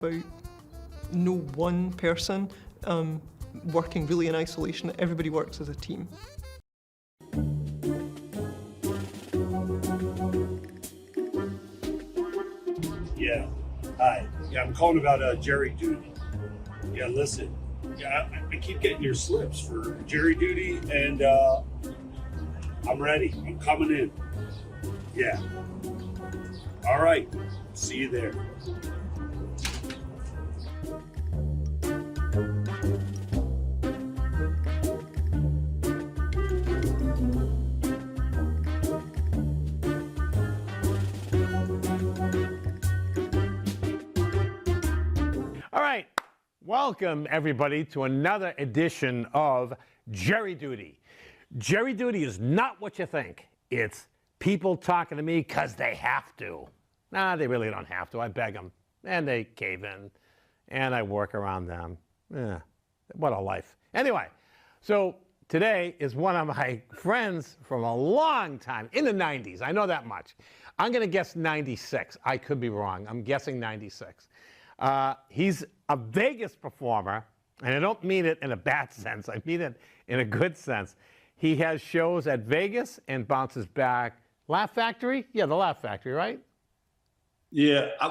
about no one person working really in isolation. Everybody works as a team. Yeah. Hi. Yeah, I'm calling about jury duty. Yeah, listen. Yeah, I keep getting your slips for jury duty, and I'm ready. I'm coming in. Yeah. All right. See you there. All right, welcome everybody to another edition of Jury Duty. Jury Duty is not what you think. It's people talking to me because they have to. Nah, they really don't have to. I beg them, and they cave in, and I work around them. What a life. Anyway, so today is one of my friends from a long time, in the 90s. I know that much. I'm going to guess 96. I could be wrong. I'm guessing 96. He's a Vegas performer, and I don't mean it in a bad sense. I mean it in a good sense. He has shows at Vegas and bounces back. Laugh Factory? Yeah, the Laugh Factory, right? Yeah, I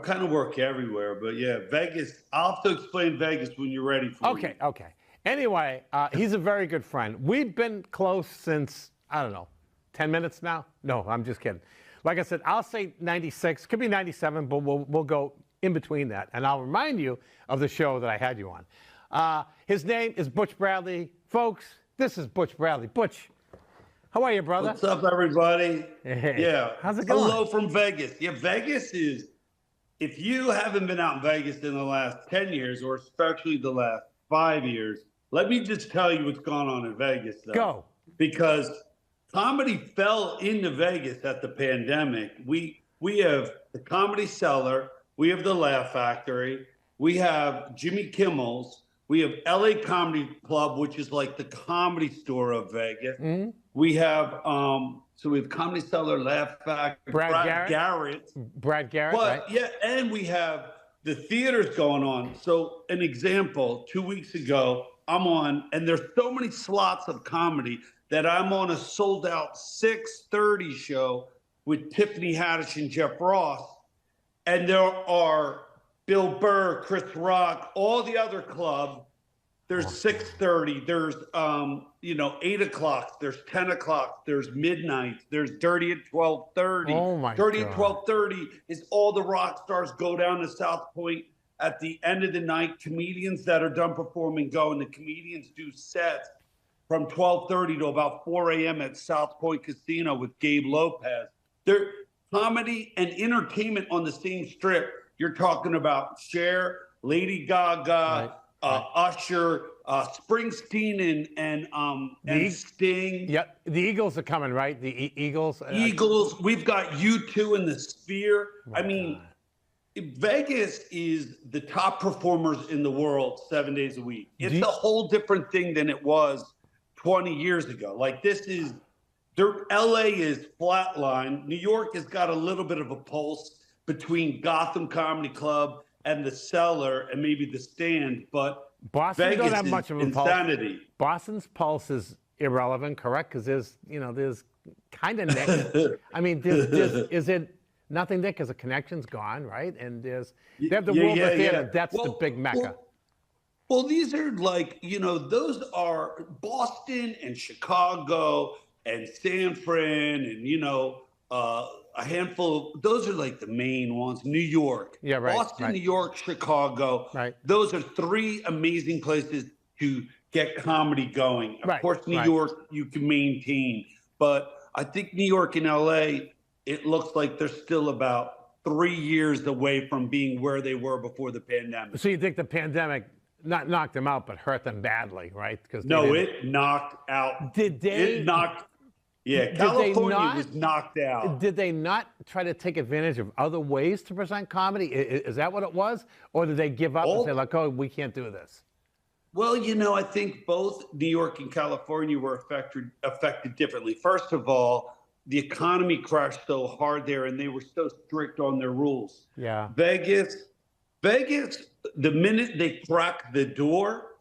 kind of work everywhere, but yeah, Vegas. I'll have to explain Vegas when you're ready for me. Okay. Anyway, he's a very good friend. We've been close since, I don't know, 10 minutes now? No, I'm just kidding. Like I said, I'll say 96, could be 97, but we'll go in between that. And I'll remind you of the show that I had you on. His name is Butch Bradley. Folks, this is Butch Bradley. Butch, how are you, brother? What's up, everybody? Hey. Yeah. How's it going? Hello from Vegas. Yeah, Vegas is, if you haven't been out in Vegas in the last 10 years, or especially the last 5 years, let me just tell you what's going on in Vegas, though. Go. Because comedy fell into Vegas at the pandemic. We have the Comedy Cellar, we have the Laugh Factory, we have Jimmy Kimmel's, we have LA Comedy Club, which is like the Comedy Store of Vegas. Mm-hmm. We have we have Comedy Cellar, Laugh Factory, Brad Garrett. But right? Yeah, and we have the theaters going on. So an example, 2 weeks ago, I'm on, and there's so many slots of comedy that I'm on a sold out 6:30 show with Tiffany Haddish and Jeff Ross. And there are Bill Burr, Chris Rock, all the other clubs. There's 6:30, there's 8 o'clock, there's 10 o'clock, there's midnight, there's Dirty at 12:30. Oh my Dirty God. at 12:30 is all the rock stars go down to South Point at the end of the night. Comedians that are done performing go, and the comedians do sets from 12:30 to about 4 a.m. at South Point Casino with Gabe Lopez. They're comedy and entertainment on the same strip. You're talking about Cher, Lady Gaga, Usher, Springsteen, and Sting. Yeah, the Eagles are coming, right? The Eagles. Eagles. We've got U2 in the Sphere. I mean, Vegas is the top performers in the world 7 days a week. It's a whole different thing than it was 20 years ago. Like LA is flatline. New York has got a little bit of a pulse between Gotham Comedy Club and the Cellar and maybe the Stand, but Boston Vegas don't have much of a insanity. Pulse. Boston's pulse is irrelevant, correct? Because there's kind of Nick. I mean, is it nothing Nick? Because the connection's gone, right? And they have the World of Theater. Yeah. That's the big mecca. Well, these are like, those are Boston and Chicago and San Fran and, a handful of, those are like the main ones. New York. Yeah, right. Boston, New York, Chicago. Right. Those are three amazing places to get comedy going. Of course, New York, you can maintain. But I think New York and LA, it looks like they're still about 3 years away from being where they were before the pandemic. So you think the pandemic not knocked them out, but hurt them badly, right? Because it knocked out. California was knocked out. Did they not try to take advantage of other ways to present comedy? Is that what it was? Or did they give up and say, like, oh, we can't do this? Well, I think both New York and California were affected differently. First of all, the economy crashed so hard there, and they were so strict on their rules. Yeah. Vegas, the minute they cracked the door,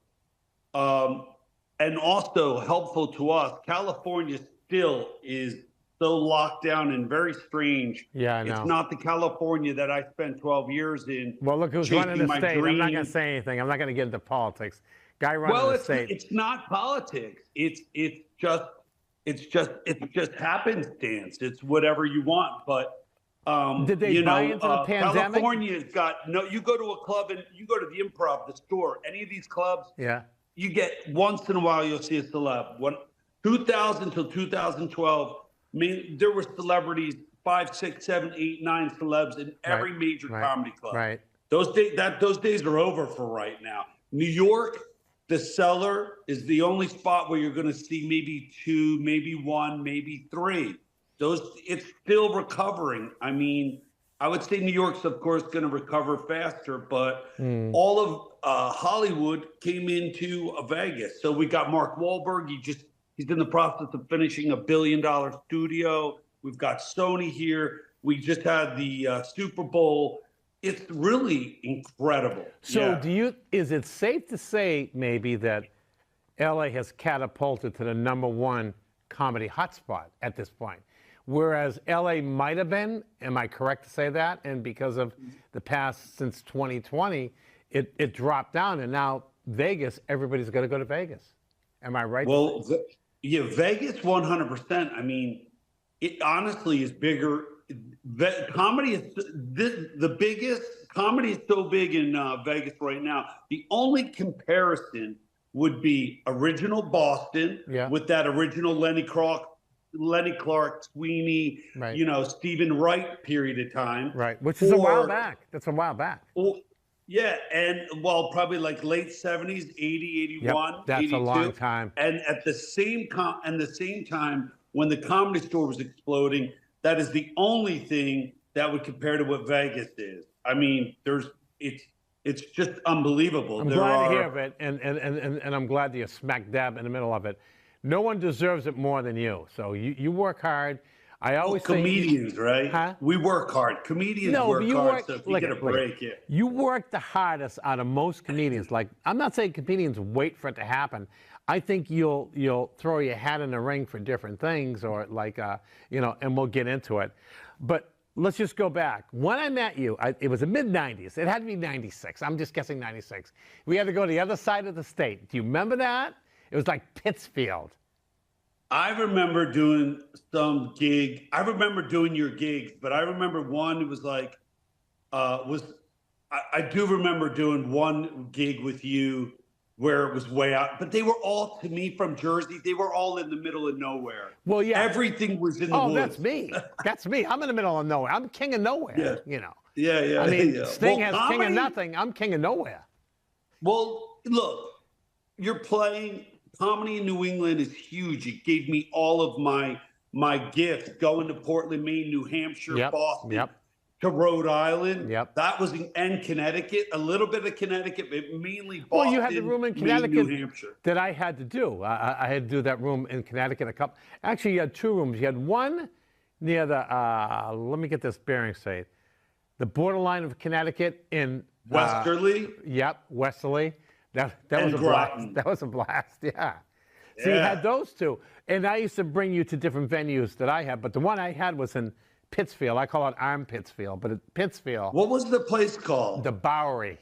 and also helpful to us, California still is so locked down and very strange. Yeah, I know. It's not the California that I spent 12 years in. Well, look who's chasing running the my state. I'm not going dreams. to say anything. I'm not going to get into politics. Guy running the state. It's not politics. It's just happenstance. It's whatever you want. But Did they buy into the pandemic? California's got no. You go to a club and you go to the Improv, the store, any of these clubs. Yeah. You get once in a while you'll see a celeb. 2000 till 2012. I mean, there were celebrities, 5, 6, 7, 8, 9 celebs in every major comedy club. Right. Those days are over for right now. New York, the Cellar is the only spot where you're going to see maybe 2, maybe 1, maybe 3. It's still recovering. I mean, I would say New York's, of course, going to recover faster, but all of Hollywood came into Vegas. So we got Mark Wahlberg. He's in the process of finishing $1 billion studio. We've got Sony here. We just had the Super Bowl. It's really incredible. So is it safe to say maybe that LA has catapulted to the #1 comedy hotspot at this point? Whereas LA might have been, am I correct to say that? And because of the past since 2020, it dropped down, and now Vegas, everybody's going to go to Vegas. Am I right? Well, yeah, Vegas 100%. I mean, it honestly is bigger. Comedy is the biggest. Comedy is so big in Vegas right now. The only comparison would be original Boston with that original Lenny Clark, Sweeney, Stephen Wright period of time. Right, which is a while back. That's a while back. Yeah, and probably like late 70s, 80, 81, that's 82. a long time. And at the same time, when the Comedy Store was exploding, that is the only thing that would compare to what Vegas is. I mean, it's just unbelievable. I'm glad to hear of it, and I'm glad that you're smack dab in the middle of it. No one deserves it more than you. So you work hard. I always say comedians, right? Huh? We work hard. Comedians work hard. So if you get a break, you work the hardest out of most comedians. Like, I'm not saying comedians wait for it to happen. I think you'll throw your hat in the ring for different things, or like and we'll get into it. But let's just go back. When I met you, it was the mid-'90s. It had to be 96. I'm just guessing 96. We had to go to the other side of the state. Do you remember that? It was like Pittsfield. I remember doing some gig. I remember doing your gigs, but I remember one. It was like, I do remember doing one gig with you where it was way out. But they were all, to me, from Jersey. They were all in the middle of nowhere. Well, yeah. Everything was in the woods. Oh, that's me. That's me. I'm in the middle of nowhere. I'm king of nowhere. Yeah. Yeah. I mean, Sting has comedy, king of nothing. I'm king of nowhere. Well, look, you're playing. Comedy in New England is huge. It gave me all of my gifts, going to Portland, Maine, New Hampshire, Boston, to Rhode Island. That was and Connecticut, a little bit of Connecticut, but mainly Boston. Well, you had the room in Connecticut, New Hampshire. that I had to do. I had to do that room in Connecticut Actually, you had 2 rooms. You had one near the, let me get this bearing straight, the borderline of Connecticut in Westerly. Westerly. That was a blast. That was a blast, yeah. So you had those 2. And I used to bring you to different venues that I had, but the one I had was in Pittsfield. I call it Arm Pittsfield, but Pittsfield. What was the place called? The Bowery.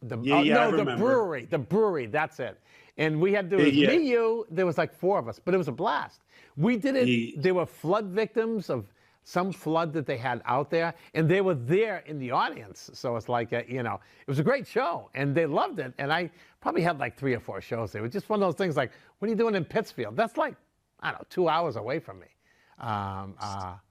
I the remember. brewery. The brewery, that's it. And we had to do me, you, there was like 4 of us, but it was a blast. We did it, They were flood victims of some flood that they had out there, and they were there in the audience. So it's like, it was a great show, and they loved it. And I probably had like 3 or 4 shows there. It was just one of those things like, what are you doing in Pittsfield? That's like, I don't know, 2 hours away from me.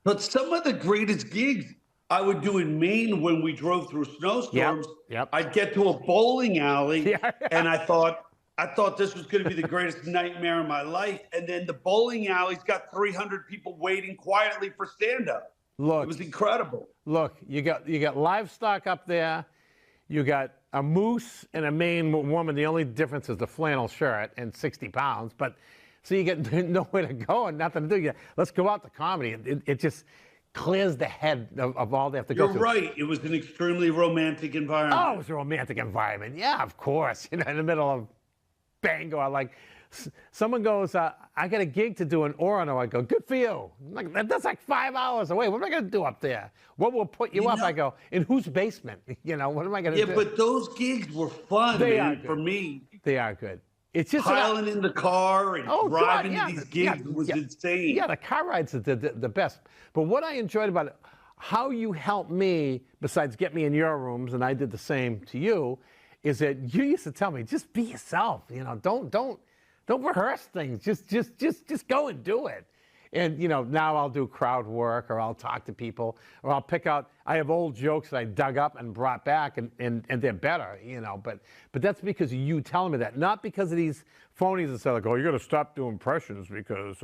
But some of the greatest gigs I would do in Maine when we drove through snowstorms. I'd get to a bowling alley, and I thought this was going to be the greatest nightmare in my life. And then the bowling alley's got 300 people waiting quietly for stand-up. Look, it was incredible. Look, you got livestock up there. You got a moose and a Maine woman. The only difference is the flannel shirt and 60 pounds. But So you get nowhere to go and nothing to do. Let's go out to comedy. It just clears the head of all they have to go You're through. right. It was an extremely romantic environment. Oh, it was a romantic environment. Yeah, of course. In the middle of Bangor, someone goes, I got a gig to do in Orono. I go, good for you. That's like 5 hours away. What am I going to do up there? What will put you up? I go, in whose basement? What am I going to do? Yeah, but those gigs were fun, man, for me. They are good. It's just piling in the car and driving to these gigs was insane. Yeah, the car rides are the best. But what I enjoyed about it, how you helped me, besides get me in your rooms, and I did the same to you, is that you used to tell me, just be yourself. Don't rehearse things. Just go and do it. And now I'll do crowd work, or I'll talk to people, or I'll pick out. I have old jokes that I dug up and brought back, and they're better, But that's because of you telling me that, not because of these phonies that say like, "Oh, you got to stop doing impressions because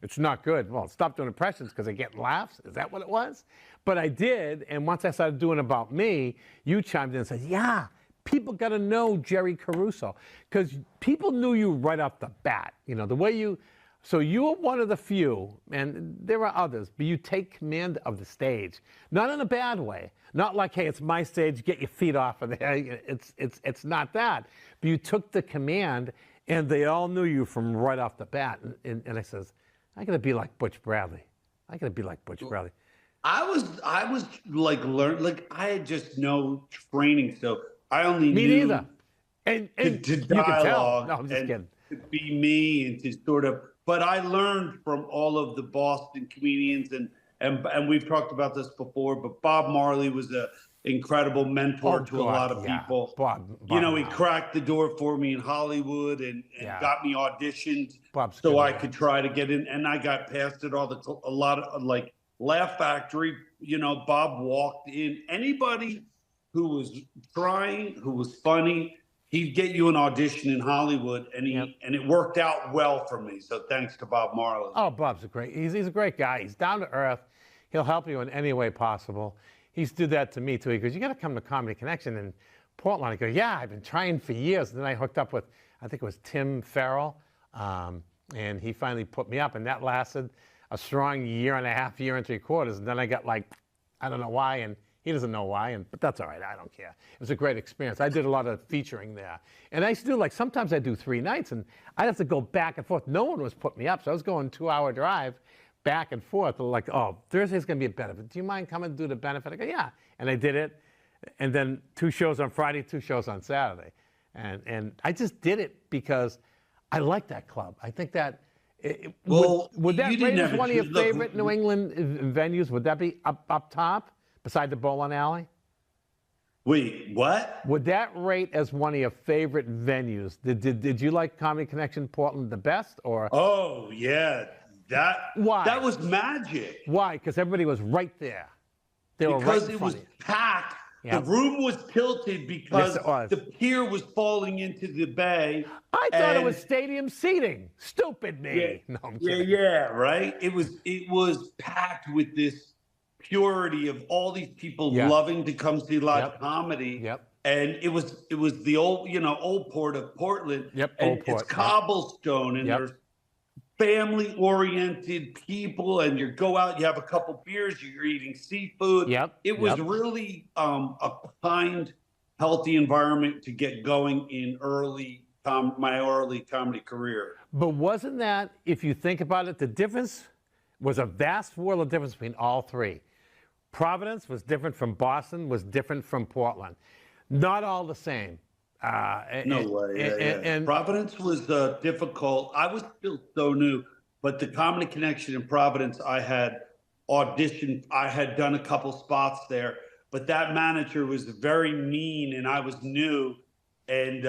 it's not good." Well, stop doing impressions because I get laughs. Is that what it was? But I did, and once I started doing about me, you chimed in and said, "Yeah, people got to know Jerry Caruso," because people knew you right off the bat. The way you. So you were one of the few, and there are others, but you take command of the stage, not in a bad way, not like, hey, it's my stage, get your feet off of there. It's not that, but you took the command, and they all knew you from right off the bat. And I says, I gotta be like Butch Bradley. I gotta be like Butch Bradley. I was I had just no training, so I only Me knew neither. And to you can tell. dialogue No, I'm just and kidding. to be me and to sort of. But I learned from all of the Boston comedians, and we've talked about this before. But Bob Marley was an incredible mentor to a lot of people. Bob he cracked the door for me in Hollywood and got me auditioned so I could try to get in. And I got past it a lot of like Laugh Factory. Bob walked in. Anybody who was trying, who was funny, he'd get you an audition in Hollywood, and it worked out well for me. So thanks to Bob Marley. Oh, Bob's he's a great guy. He's down to earth. He'll help you in any way possible. He's did that to me too. He goes, you got to come to Comedy Connection in Portland. I go, yeah, I've been trying for years. And then I hooked up with, I think it was Tim Farrell, and he finally put me up, and that lasted a strong year and a half, year and 3/4. And then I got I don't know why, and he doesn't know why, but that's all right. I don't care. It was a great experience. I did a lot of featuring there. And I used to do, sometimes I do 3 nights, and I'd have to go back and forth. No one was putting me up, so I was going 2-hour drive back and forth. They're like, oh, Thursday's going to be a benefit. Do you mind coming to do the benefit? I go, yeah. And I did it. And then 2 shows on Friday, 2 shows on Saturday. And I just did it because I like that club. I think that, would that rate as one of your favorite New England venues? Would that be up top? Beside the bowling alley? Wait, what? Would that rate as one of your favorite venues? Did you like Comedy Connection Portland the best, or? Oh yeah, Why? That was magic. Why? Because everybody was right there. Because it was packed. Yep. The room was tilted because the pier was falling into the bay. I thought it was stadium seating. Stupid me. Yeah, no, I'm kidding. Right. It was packed with this purity of all these people loving to come see live comedy. Yep. And it was the old port of Portland. Yep. And Old port. It's cobblestone, and there's family-oriented people, and you go out, you have a couple beers, you're eating seafood. Yep. It was really a kind, healthy environment to get going in my early comedy career. But wasn't that, if you think about it, the difference was a vast world of difference between all 3. Providence was different from Boston, was different from Portland. Not all the same. No way. And Providence was difficult. I was still so new, but the Comedy Connection in Providence, I had auditioned. I had done a couple spots there, but that manager was very mean, and I was new. And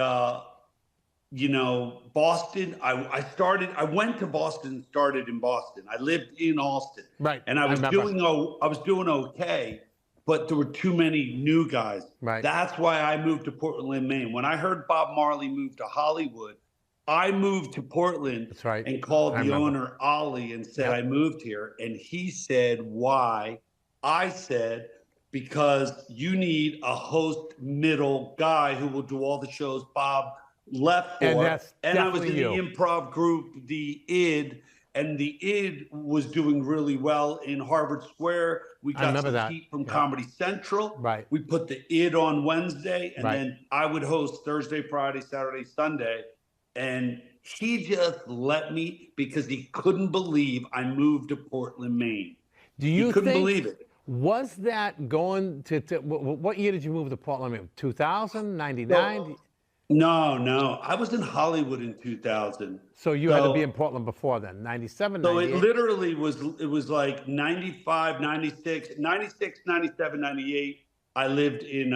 Boston, I went to Boston and started in Boston. I lived in Austin. Right. And I was doing okay, but there were too many new guys. Right. That's why I moved to Portland, Maine. When I heard Bob Marley move to Hollywood, I moved to Portland. That's right. And called the owner, Ollie, and said, I moved here. And he said, why? I said, because you need a host middle guy who will do all the shows. Bob left for. And that's And I was in definitely the you. improv group, the ID, and the ID was doing really well in Harvard Square. We I got remember some that. heat from Yeah. Comedy Central. Right. We put the ID on Wednesday, and Right. then I would host Thursday, Friday, Saturday, Sunday. And he just let me because he couldn't believe I moved to Portland, Maine. Do you He couldn't think, believe it. was that going to what year did you move to Portland? Maine? 2000, 99? No. I was in Hollywood in 2000. So you had to be in Portland before then, 97, So it 98? literally was like 95, 96, 96, 97, 98. I lived in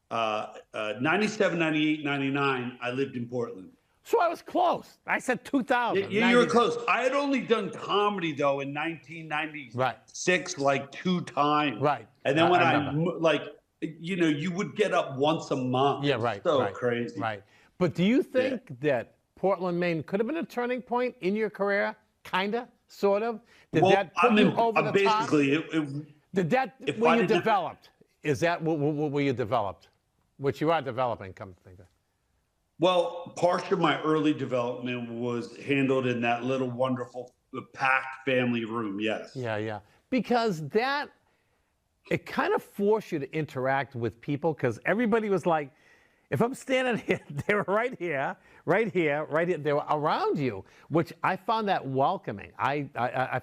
97, 98, 99. I lived in Portland. So I was close. I said 2000. You were close. I had only done comedy though in 1996, like 2 times. Right. And then when I I remember. like, you would get up once a month. Yeah, right. So right, crazy. Right. But do you think that Portland, Maine could have been a turning point in your career? Kinda, sort of? Did Well, that put you over the top? basically, Did that, if where I you didn't- developed? Is that where you developed? Which you are developing, come to think of. well, part of my early development was handled in that little wonderful packed family room. Yes. Yeah. Because it kind of forced you to interact with people because everybody was like, if I'm standing here, they were right here. They were around you, which I found that welcoming. I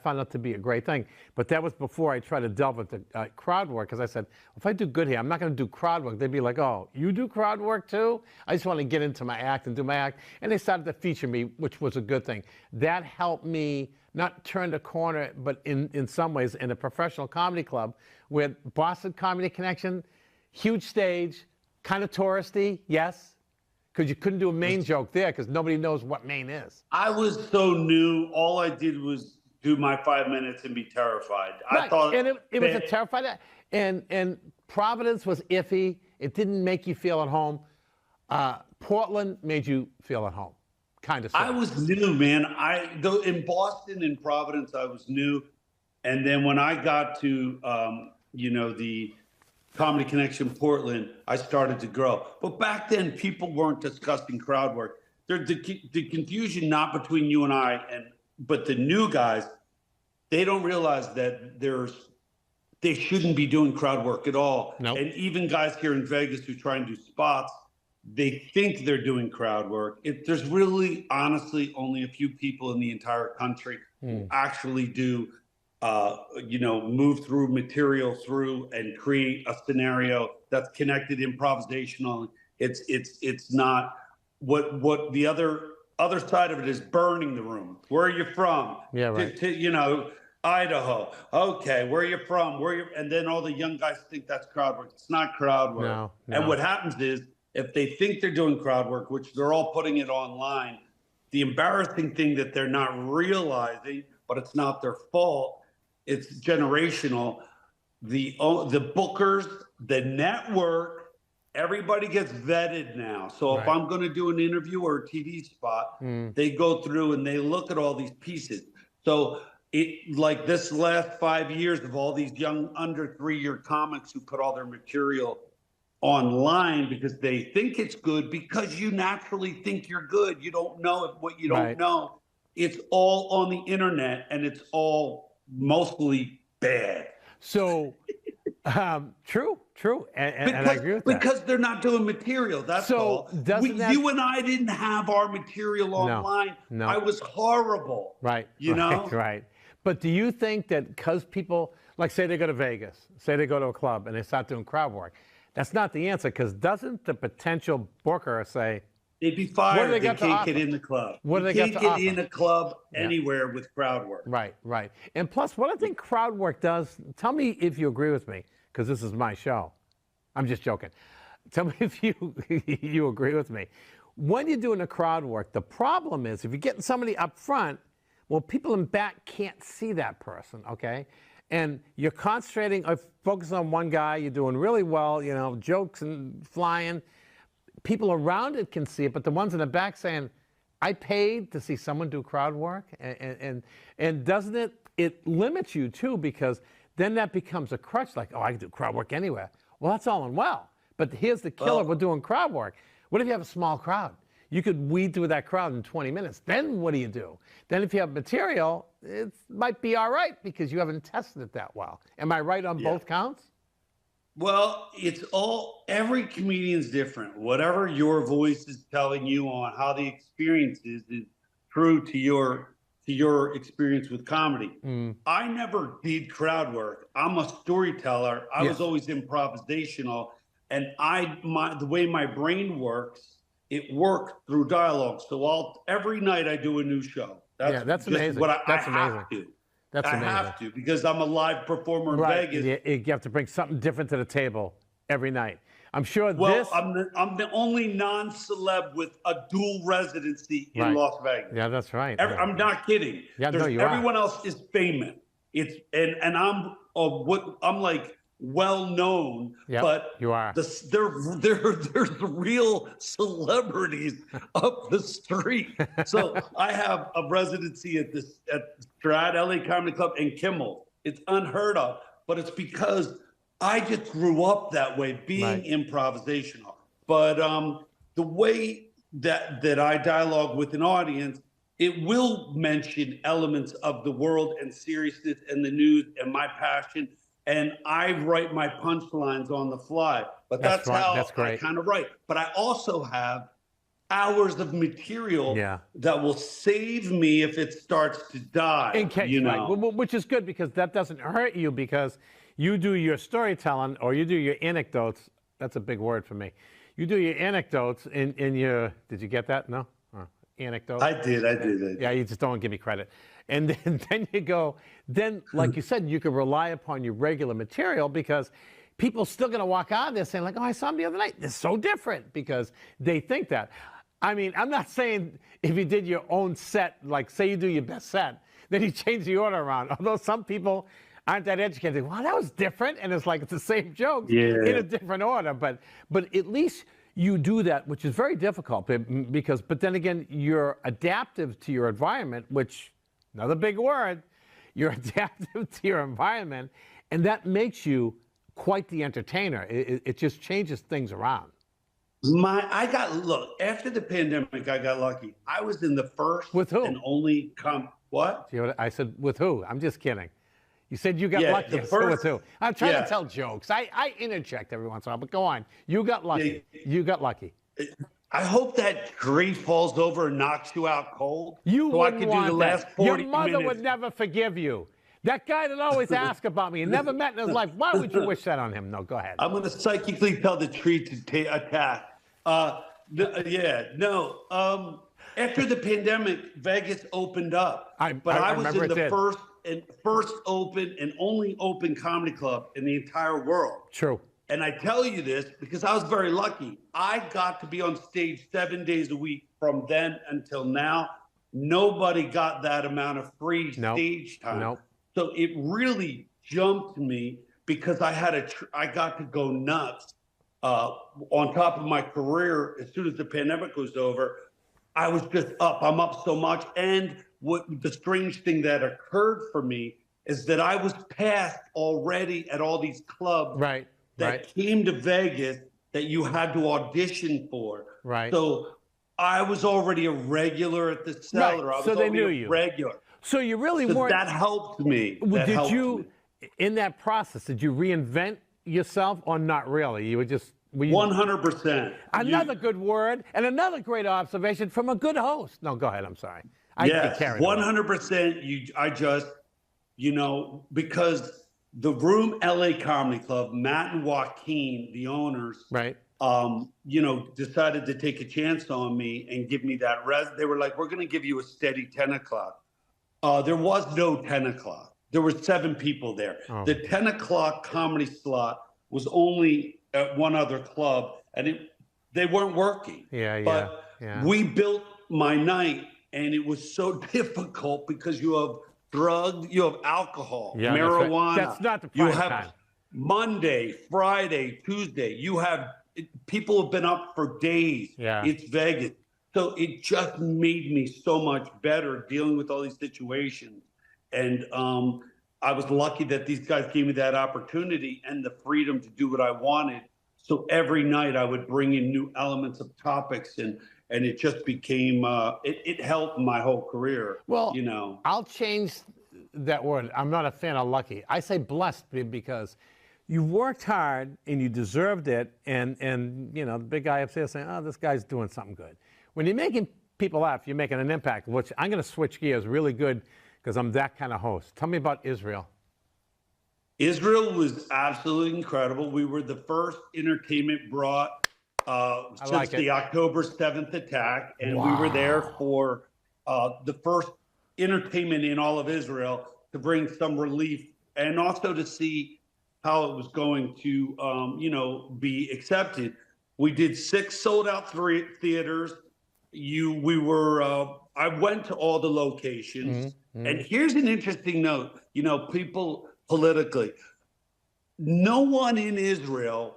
found that to be a great thing. But that was before I tried to delve into crowd work because I said, if I do good here, I'm not going to do crowd work. They'd be like, oh, you do crowd work too? I just want to get into my act and do my act. And they started to feature me, which was a good thing. That helped me not turn the corner, but in some ways in a professional comedy club where Boston Comedy Connection, huge stage, kind of touristy, yes, because you couldn't do a Maine joke there because nobody knows what Maine is. I was so new. All I did was do my 5 minutes and be terrified. Right. I thought, and it was a terrified, and Providence was iffy. It didn't make you feel at home. Portland made you feel at home, kind of. I was new, man. Though in Boston and Providence, I was new, and then when I got to the Comedy Connection Portland, I started to grow. But back then, people weren't discussing crowd work. The confusion not between you and I, but the new guys, they don't realize that they shouldn't be doing crowd work at all. Nope. And even guys here in Vegas who try and do spots, they think they're doing crowd work. There's really, honestly, only a few people in the entire country who actually do move through material through and create a scenario that's connected improvisational. It's not what the other side of it is burning the room. Where are you from? Yeah, right. Idaho. Okay, where are you from? And then all the young guys think that's crowd work. It's not crowd work. No. And what happens is if they think they're doing crowd work, which they're all putting it online, the embarrassing thing that they're not realizing, but it's not their fault, it's generational. The bookers, the network, everybody gets vetted now. So if Right. I'm going to do an interview or a TV spot, they go through and they look at all these pieces. So like this last 5 years of all these young under 3-year comics who put all their material online because they think it's good because you naturally think you're good. You don't know what you don't Right. know. It's all on the internet and it's all mostly bad. So, true, and I agree with that. Because they're not doing material. That's So, all. doesn't that- You and I didn't have our material online. no. I was horrible. Right. You know? Right. But do you think that because people, like say they go to Vegas, say they go to a club and they start doing crowd work, that's not the answer because doesn't the potential booker say, They'd be What do fired. they They got to can't get offer? in the club. What do You they got can't to get offer? in a club Yeah. anywhere with crowd work. right. And plus, what I think crowd work does, tell me if you agree with me, because this is my show. I'm just joking. Tell me if you agree with me. When you're doing a crowd work, the problem is if you're getting somebody up front, well, people in back can't see that person, okay? And you're concentrating, focusing on one guy, you're doing really well, jokes and flying. People around it can see it, but the ones in the back saying, I paid to see someone do crowd work, and doesn't it limits you too, because then that becomes a crutch, like, oh, I can do crowd work anywhere. Well, that's all and well, but here's the killer, we're doing crowd work. What if you have a small crowd? You could weed through that crowd in 20 minutes. Then what do you do? Then if you have material, it might be all right because you haven't tested it that well. Am I right on both counts? Well, every comedian's different. Whatever your voice is telling you on how the experience is true to your experience with comedy. I never did crowd work. I'm a storyteller. I was always improvisational, and the way my brain works, it worked through dialogue. So every night I do a new show. That's amazing. That's amazing. That's amazing. I have to because I'm a live performer in Vegas. You have to bring something different to the table every night. I'm sure I'm the only non-celeb with a dual residency in Las Vegas. Yeah, that's right. I'm not kidding. Yeah, everyone else is famous. And I'm like well known, but you are. There's the real celebrities up the street. So I have a residency at Strat LA Comedy Club and Kimmel. It's unheard of, but it's because I just grew up that way, being improvisational. But the way that I dialogue with an audience, it will mention elements of the world and seriousness and the news and my passion. And I write my punchlines on the fly. But that's how I kind of write. But I also have hours of material that will save me if it starts to die. In case, which is good because that doesn't hurt you because you do your storytelling or you do your anecdotes. That's a big word for me. You do your anecdotes in your, did you get that? No? Anecdotes? I did. Yeah, you just don't give me credit. And then you go, like you said, you can rely upon your regular material because people still going to walk out of there saying like, oh, I saw him the other night. It's so different because they think that. I mean, I'm not saying if you did your own set, like say you do your best set, then you change the order around. Although some people aren't that educated. Wow, that was different. And it's like it's the same joke in a different order. But at least you do that, which is very difficult but then again, you're adaptive to your environment, which, another big word, you're adaptive to your environment. And that makes you quite the entertainer. It just changes things around. Look, after the pandemic, I got lucky. I was in the first with who? And only what? See what I said, with who? I'm just kidding. You said you got lucky. With who? I'm trying to tell jokes. I interject every once in a while, but go on. You got lucky. You got lucky. I hope that tree falls over and knocks you out cold. You wouldn't want that. Your mother minutes. would never forgive you. That guy that always asks about me and never met in his life. Why would you wish that on him? No, go ahead. I'm going to psychically tell the tree to attack. After the pandemic, Vegas opened up. I was in the first open and only open comedy club in the entire world. True. And I tell you this because I was very lucky. I got to be on stage 7 days a week from then until now. Nobody got that amount of free stage time. Nope. So it really jumped me because I got to go nuts. On top of my career, as soon as the pandemic was over, I was just up. I'm up so much. And the strange thing that occurred for me is that I was passed already at all these clubs that came to Vegas that you had to audition for. Right. So I was already a regular at the Cellar. I was they knew you. Regular. So you really weren't. That helped me. In that process, did you reinvent yourself or not really? You were just. 100%. Another good word and another great observation from a good host. No, go ahead. I'm sorry. Yes, 100%. I just, because the Room LA Comedy Club, Matt and Joaquin, the owners, decided to take a chance on me and give me that They were like, we're going to give you a steady 10 o'clock. There was no 10 o'clock. There were 7 people there. Oh. The 10 o'clock comedy slot was only at one other club, and they weren't working. But we built my night, and it was so difficult because you have drugs, you have alcohol, marijuana. That's not the prime time. You have Monday, Friday, Tuesday. You have people have been up for days. It's Vegas. So it just made me so much better dealing with all these situations. And I was lucky that these guys gave me that opportunity and the freedom to do what I wanted. So every night I would bring in new elements of topics and and it just became it helped my whole career. Well, you know, I'll change that word. I'm not a fan of lucky. I say blessed because you worked hard and you deserved it. And the big guy upstairs saying, oh, this guy's doing something good. When you're making people laugh, you're making an impact, which I'm going to switch gears really good because I'm that kind of host. Tell me about Israel. Israel was absolutely incredible. We were the first entertainment brought since the October 7th attack, and we were there for the first entertainment in all of Israel to bring some relief and also to see how it was going to, be accepted. We did 6 sold-out theaters. I went to all the locations, and here's an interesting note. People politically, no one in Israel.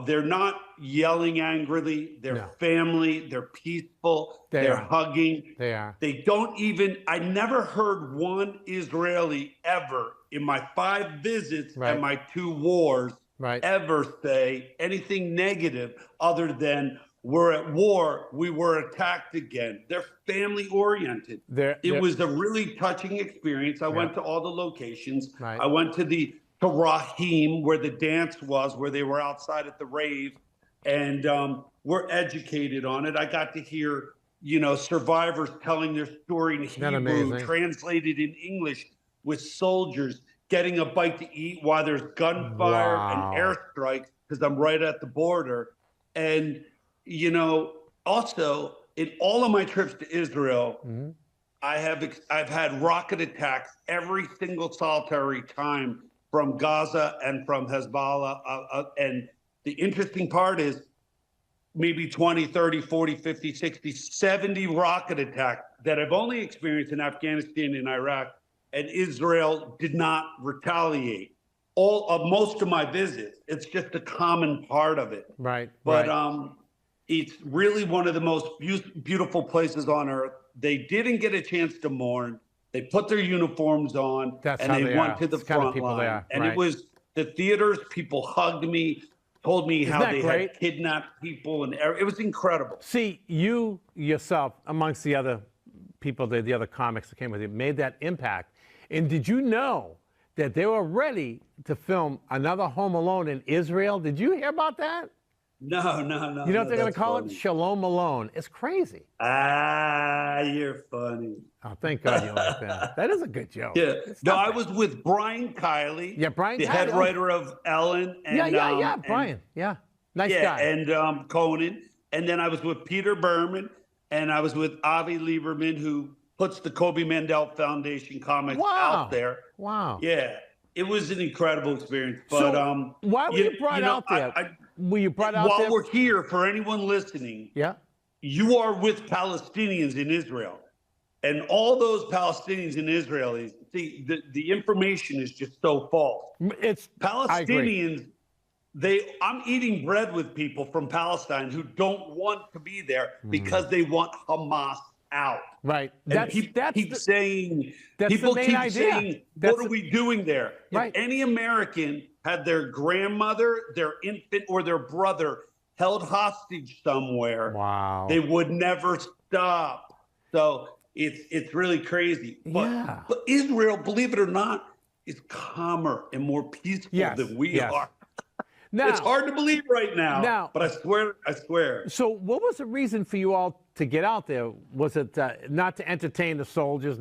They're not yelling angrily. They're family. They're peaceful. They're hugging. They are. They don't even. I never heard one Israeli ever in my 5 visits and my 2 wars ever say anything negative other than we're at war. We were attacked again. They're family oriented. It was a really touching experience. I went to all the locations. I went to Rahim, where the dance was, where they were outside at the rave, and we're educated on it. I got to hear, survivors telling their story in Hebrew, translated in English, with soldiers getting a bite to eat while there's gunfire and airstrikes, because I'm right at the border. And, also in all of my trips to Israel, I've had rocket attacks every single solitary time from Gaza and from Hezbollah. And the interesting part is maybe 20, 30, 40, 50, 60, 70 rocket attacks that I've only experienced in Afghanistan and Iraq, and Israel did not retaliate. Most of my visits, it's just a common part of it. But it's really one of the most beautiful places on earth. They didn't get a chance to mourn. They put their uniforms on and they went to the front line. And it was the theaters, people hugged me, told me how they had kidnapped people, and it was incredible. See, you yourself, amongst the other people, the other comics that came with you, made that impact. And did you know that they were ready to film another Home Alone in Israel? Did you hear about that? No. You know what they're going to call it? Shalom Alone. It's crazy. You're funny. Oh, thank God you like that. That is a good joke. Yeah. No, I was with Brian Kiley. Yeah, Brian the Kiley. head writer of Ellen. And, Brian. Nice guy. And Conan. And then I was with Peter Berman, and I was with Avi Lieberman, who puts the Kobe Mandel Foundation comics out there. Wow. Yeah. It was an incredible experience. But so why were you brought out there? Were you brought out there? While we're here, for anyone listening, you are with Palestinians in Israel. And all those Palestinians in Israel, the information is just so false. It's Palestinians, I'm eating bread with people from Palestine who don't want to be there because they want Hamas out. Right. And people keep saying, what are we doing there? If any American had their grandmother, their infant, or their brother held hostage somewhere, they would never stop. So it's really crazy. But Israel, believe it or not, is calmer and more peaceful than we are. Now, it's hard to believe right now, but I swear. So what was the reason for you all to get out there? Was it not to entertain the soldiers,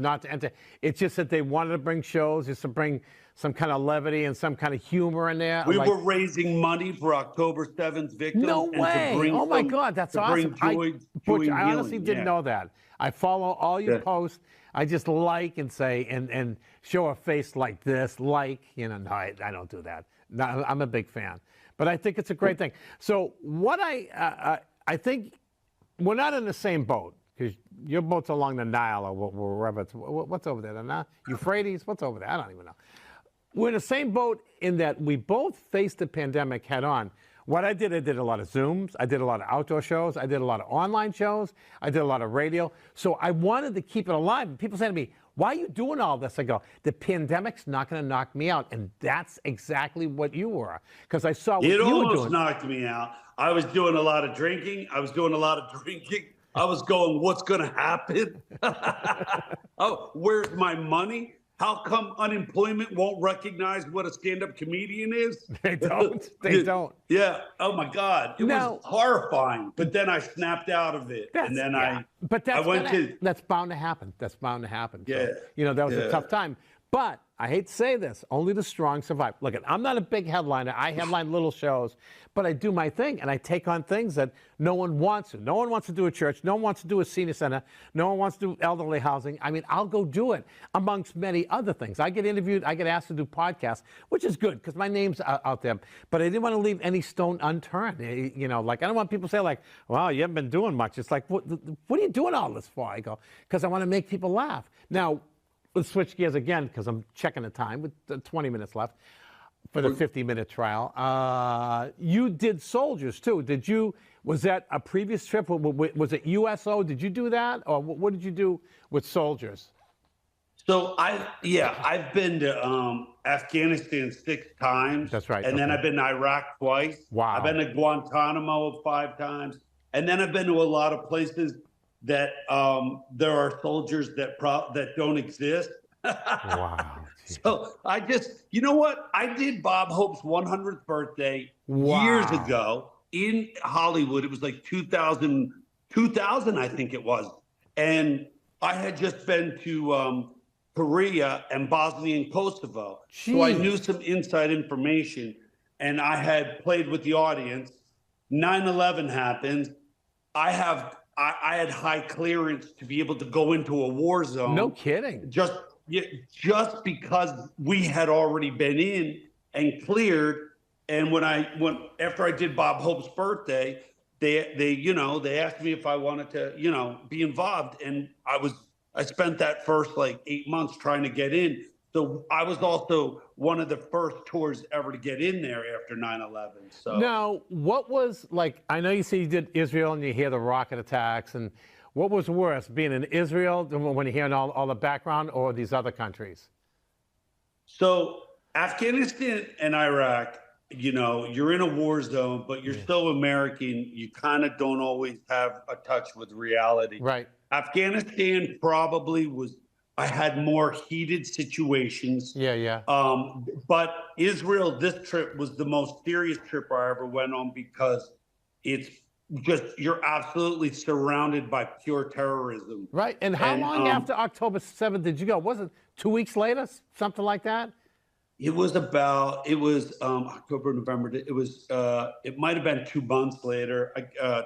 it's just that they wanted to bring shows, just to bring some kind of levity and some kind of humor in there? We were raising money for October 7th victims. No way. Oh, my God, that's awesome. Butch, I honestly didn't know that. I follow all your posts. I just like and say and show a face like this, no, I don't do that. No, I'm a big fan. But I think it's a great thing. So what I think we're not in the same boat, because your boat's along the Nile or wherever it's, what's over there? The Nile? Euphrates? What's over there? I don't even know. We're in the same boat in that we both faced the pandemic head on. What I did a lot of Zooms. I did a lot of outdoor shows. I did a lot of online shows. I did a lot of radio. So I wanted to keep it alive. And people say to me, why are you doing all this? I go, the pandemic's not going to knock me out. And that's exactly what you were. Because I saw what It you were almost doing. knocked me out. I was doing a lot of drinking. I was going, what's going to happen? Oh, where's my money? How come unemployment won't recognize what a stand-up comedian is? They don't. They don't. Yeah. Oh my God. It was horrifying. But then I snapped out of it, and then that's bound to happen. That's bound to happen. Yeah. So, that was a tough time. But I hate to say this, only the strong survive. Look, I'm not a big headliner. I headline little shows, but I do my thing, and I take on things that no one wants to. No one wants to do a church. No one wants to do a senior center. No one wants to do elderly housing. I mean, I'll go do it, amongst many other things. I get interviewed. I get asked to do podcasts, which is good because my name's out there. But I didn't want to leave any stone unturned. I don't want people to say, like, well, you haven't been doing much. It's like, what are you doing all this for? I go, because I want to make people laugh. Now, let's switch gears again because I'm checking the time with 20 minutes left for the 50-minute trial. You did Soldiers too. Was that a previous trip? Was it USO? Did you do that? Or what did you do with Soldiers? So I've been to Afghanistan 6 times. That's right. And then I've been to Iraq twice. Wow. I've been to Guantanamo 5 times. And then I've been to a lot of places that there are soldiers that don't exist. Wow. So I just, you know what? I did Bob Hope's 100th birthday years ago in Hollywood. It was like 2000, I think it was. And I had just been to Korea and Bosnia and Kosovo. Jeez. So I knew some inside information, and I had played with the audience. 9/11 happened. I had high clearance to be able to go into a war zone. No kidding. Just because we had already been in and cleared. And after I did Bob Hope's birthday, they asked me if I wanted to, be involved. And I spent that first like 8 months trying to get in. So I was also one of the first tours ever to get in there after 9/11. So now, what was like? I know you say you did Israel, and you hear the rocket attacks, and what was worse, being in Israel when you hear all the background, or these other countries? So Afghanistan and Iraq, you're in a war zone, but you're still American. You kind of don't always have a touch with reality. Right. Afghanistan probably was. I had more heated situations. Yeah. But Israel, this trip was the most serious trip I ever went on because it's just, you're absolutely surrounded by pure terrorism. Right. And how long after October 7th did you go? Was it 2 weeks later? Something like that? It was October, November. It might have been 2 months later.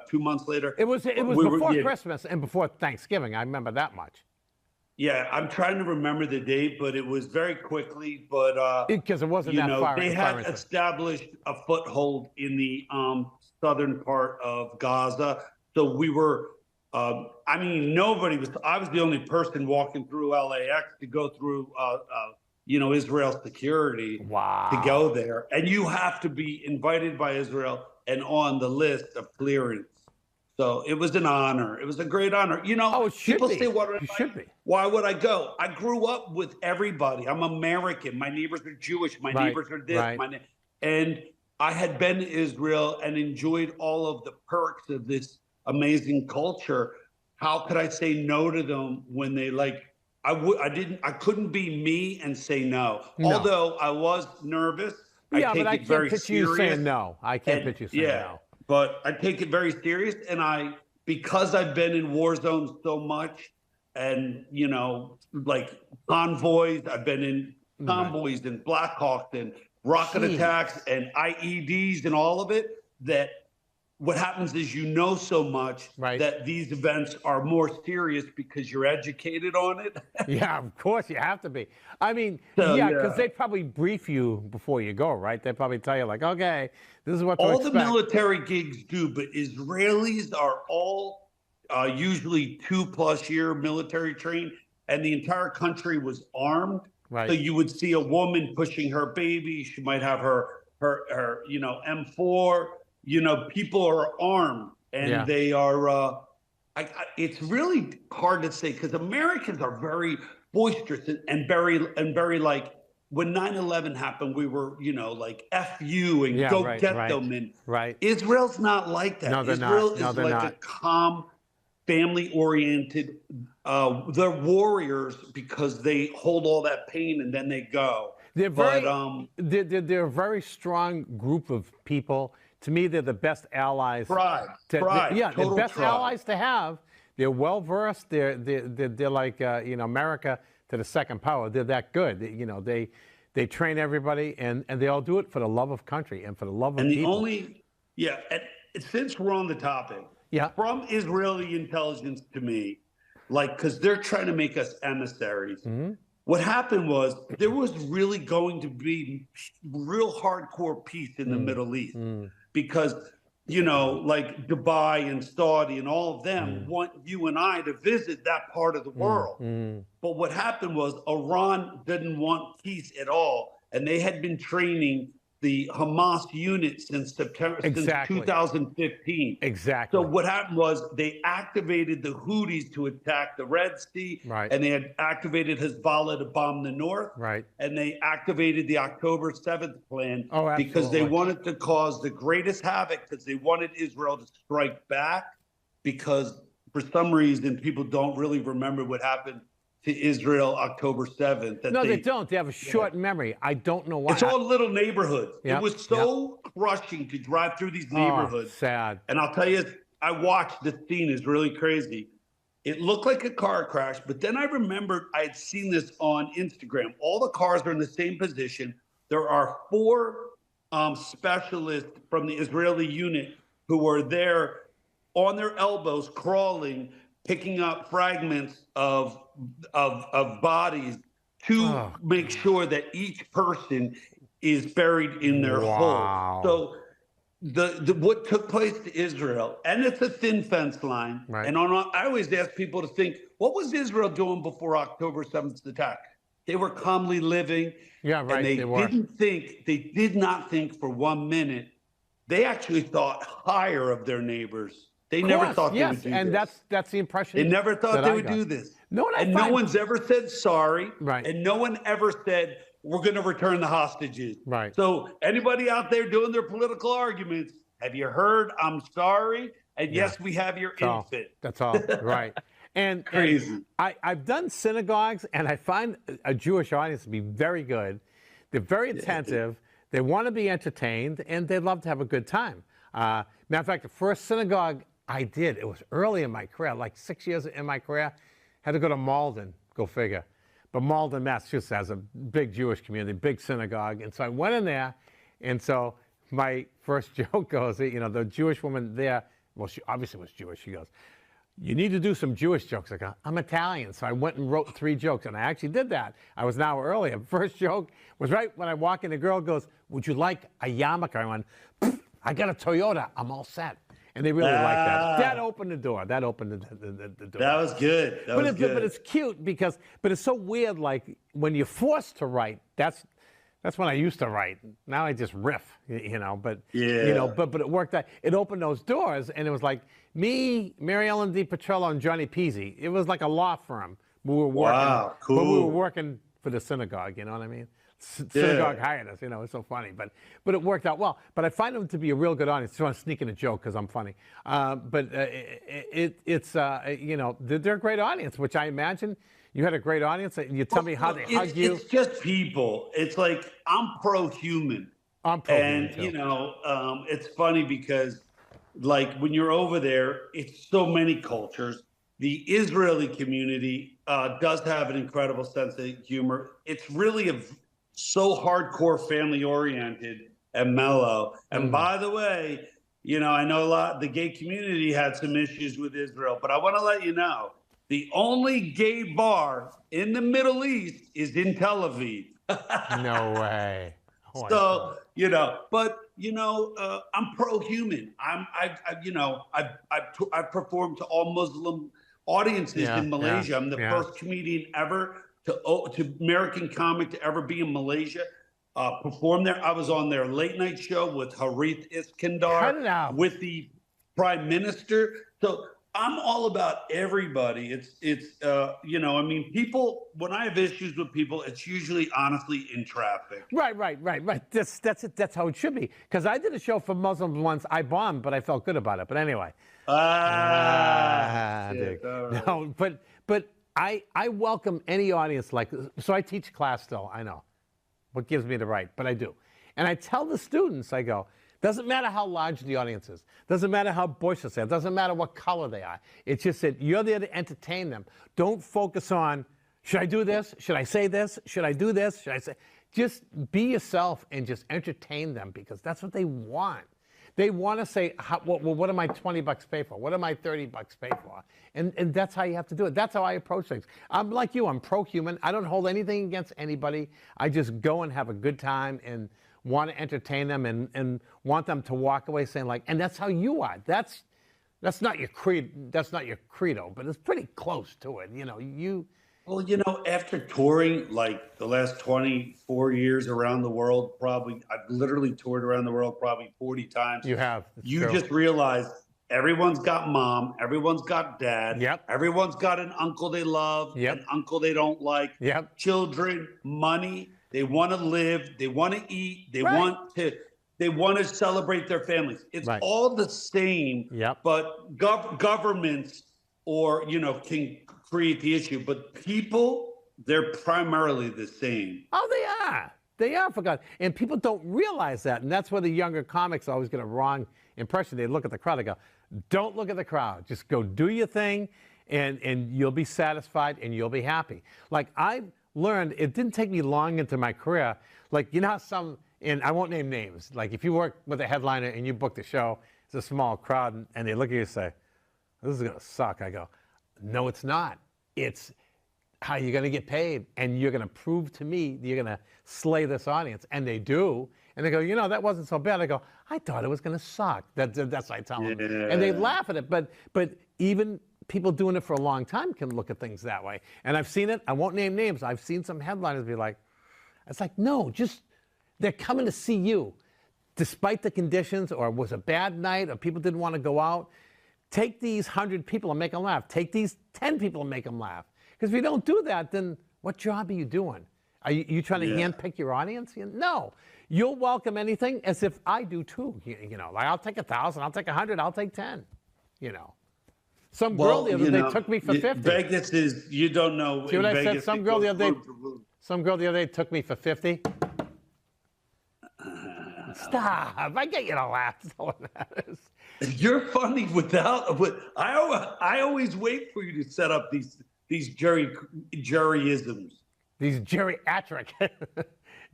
2 months later. It was before Christmas and before Thanksgiving. I remember that much. Yeah, I'm trying to remember the date, but it was very quickly. But because it wasn't that far. They had established a foothold in the southern part of Gaza, so we were. Nobody was. I was the only person walking through LAX to go through. Israel security to go there, and you have to be invited by Israel and on the list of clearance. So it was an honor. It was a great honor. People say, why would I go? I grew up with everybody. I'm American. My neighbors are Jewish. My neighbors are this. And I had been to Israel and enjoyed all of the perks of this amazing culture. How could I say no to them when they I couldn't be me and say no. Although I was nervous. But I can't picture you saying no. I can't picture you saying no. But I take it very serious, and because I've been in war zones so much, and like convoys, I've been in convoys and Black Hawks and rocket attacks and IEDs and all of it. That what happens is so much that these events are more serious because you're educated on it. Yeah, of course you have to be. I mean, because they probably brief you before you go, right? They probably tell you like, okay, this is what to expect. All the military gigs do, but Israelis are all usually 2+ year military trained, and the entire country was armed. Right. So you would see a woman pushing her baby. She might have her M4. People are armed, and they are. It's really hard to say because Americans are very boisterous and very like, when 9/11 happened, we were, like F you and go get them. And Israel's not like that. No, they're Israel not. No, is they're like not. a calm, family-oriented. They're warriors because they hold all that pain and then they go. They're they're a very strong group of people. To me, they're the best allies. Pride. Yeah, they're best pride. allies to have. They're well versed. They're like America to the second power. They're that good. They train everybody, and they all do it for the love of country and for the love of people. And since we're on the topic, from Israeli intelligence to me, like, because they're trying to make us emissaries. Mm-hmm. What happened was there was really going to be real hardcore peace in the Middle East because, like Dubai and Saudi and all of them want you and I to visit that part of the world. But what happened was Iran didn't want peace at all. And they had been training the Hamas unit since September, since 2015. Exactly. So what happened was they activated the Houthis to attack the Red Sea, and they had activated Hezbollah to bomb the north, and they activated the October 7th plan because they wanted to cause the greatest havoc because they wanted Israel to strike back because for some reason people don't really remember what happened to Israel October 7th. No, they don't. They have a short memory. I don't know why. It's all little neighborhoods. It was so crushing to drive through these neighborhoods. Sad. And I'll tell you, I watched the scene. Is really crazy. It looked like a car crash, but then I remembered I had seen this on Instagram. All the cars are in the same position. There are 4 specialists from the Israeli unit who are there on their elbows, crawling, picking up fragments of bodies to make sure that each person is buried in their hole. So the what took place to Israel, and it's a thin fence line. And I always ask people to think, what was Israel doing before October 7th attack? They were calmly living. And they did not think for 1 minute. They actually thought higher of their neighbors. They never thought they would do this. And that's the impression. They never thought they would do this. No one's ever said sorry. And no one ever said, we're going to return the hostages. So anybody out there doing their political arguments, have you heard, I'm sorry? And yes, we have your infant. That's all. And crazy. And I've done synagogues, and I find a Jewish audience to be very good. They're very attentive. They want to be entertained, and they love to have a good time. Matter of fact, the first synagogue I did, it was early in my career, like 6 years in my career, had to go to Malden, go figure. But Malden, Massachusetts has a big Jewish community, big synagogue. And so I went in there, and so my first joke goes, the Jewish woman there, well, she obviously was Jewish. She goes, you need to do some Jewish jokes. I go, I'm Italian. So I went and wrote 3 jokes, and I actually did that. I was an hour early. First joke was right when I walk in, the girl goes, would you like a yarmulke? I went, I got a Toyota. I'm all set. And they really liked that. That opened the door. That opened the door. That was good. But it's cute because, but it's so weird. Like when you're forced to write, that's when I used to write. Now I just riff, But but it worked out. It opened those doors, and it was like me, Mary Ellen DiPetrello, and Johnny Peasy. It was like a law firm. We were working, cool. But we were working for the synagogue. You know what I mean? Synagogue hired us, it's so funny, but it worked out well. But I find them to be a real good audience. So I'm sneaking a joke because I'm funny. They're a great audience, which I imagine you had a great audience. You tell me how they hug you. It's just people. It's like I'm pro-human. And it's funny because, like, when you're over there, it's so many cultures. The Israeli community does have an incredible sense of humor. It's really so hardcore family oriented and mellow. And by the way, I know the gay community had some issues with Israel, but I want to let you know, the only gay bar in the Middle East is in Tel Aviv. No way. I'm pro-human. I've performed to all Muslim audiences in Malaysia. I'm the first comedian ever to American comic to ever be in Malaysia, perform there. I was on their late night show with Harith Iskandar, with the prime minister. So I'm all about everybody. I mean, people, when I have issues with people, it's usually honestly in traffic. Right. That's it. That's how it should be. Because I did a show for Muslims once. I bombed, but I felt good about it. But anyway. Shit, all right. No, but I welcome any audience so I teach class still. I know. What gives me the right, but I do. And I tell the students, I go, doesn't matter how large the audience is. Doesn't matter how boisterous they are. Doesn't matter what color they are. It's just that you're there to entertain them. Don't focus on, should I do this? Should I say this? Should I do this? Should I say? Just be yourself and just entertain them because that's what they want. They want to say, what am I 20 bucks pay for? What am I 30 bucks pay for? And that's how you have to do it. That's how I approach things. I'm like you. I'm pro-human. I don't hold anything against anybody. I just go and have a good time and want to entertain them and want them to walk away saying like, and that's how you are. That's not your creed. That's not your credo, but it's pretty close to it. Well, after touring like the last 24 years around the world, probably I've literally toured around the world probably 40 times. You have. You just realize everyone's got mom, everyone's got dad, Yep. Everyone's got an uncle they love, Yep. an uncle they don't like, Yep. children, money. They want to live, they want to eat, they Right. want to celebrate their families. It's Right. all the same. Yep. But governments can create the issue, but people, they're primarily the same. Oh, they are. They are, for God. And people don't realize that. And that's where the younger comics always get a wrong impression. They look at the crowd and go, don't look at the crowd. Just go do your thing, and you'll be satisfied, and you'll be happy. Like, I've learned, it didn't take me long into my career. Like, how and I won't name names. Like, if you work with a headliner and you book the show, it's a small crowd, and they look at you and say, this is going to suck. I go, no, it's not. It's how you're going to get paid, and you're going to prove to me that you're going to slay this audience. And they do. And they go, that wasn't so bad. I go, I thought it was going to suck. That's what I tell them. And they laugh at it. But even people doing it for a long time can look at things that way. And I've seen it. I won't name names. I've seen some headliners be like, it's like, no, they're coming to see you. Despite the conditions, or it was a bad night, or people didn't want to go out. Take these 100 people and make them laugh. Take these 10 people and make them laugh. Because if you don't do that, then what job are you doing? Are you trying to handpick your audience? No. You'll welcome anything, as if I do too. Like I'll take 1,000, I'll take 100, I'll take 10. Some girl the other day took me for 50. Vegas is, you don't know. See what I Vegas, said? Some girl the other day took me for 50. Stop! I get you to laugh. That's all that matters. You're funny I always wait for you to set up these Jerryisms. These geriatric.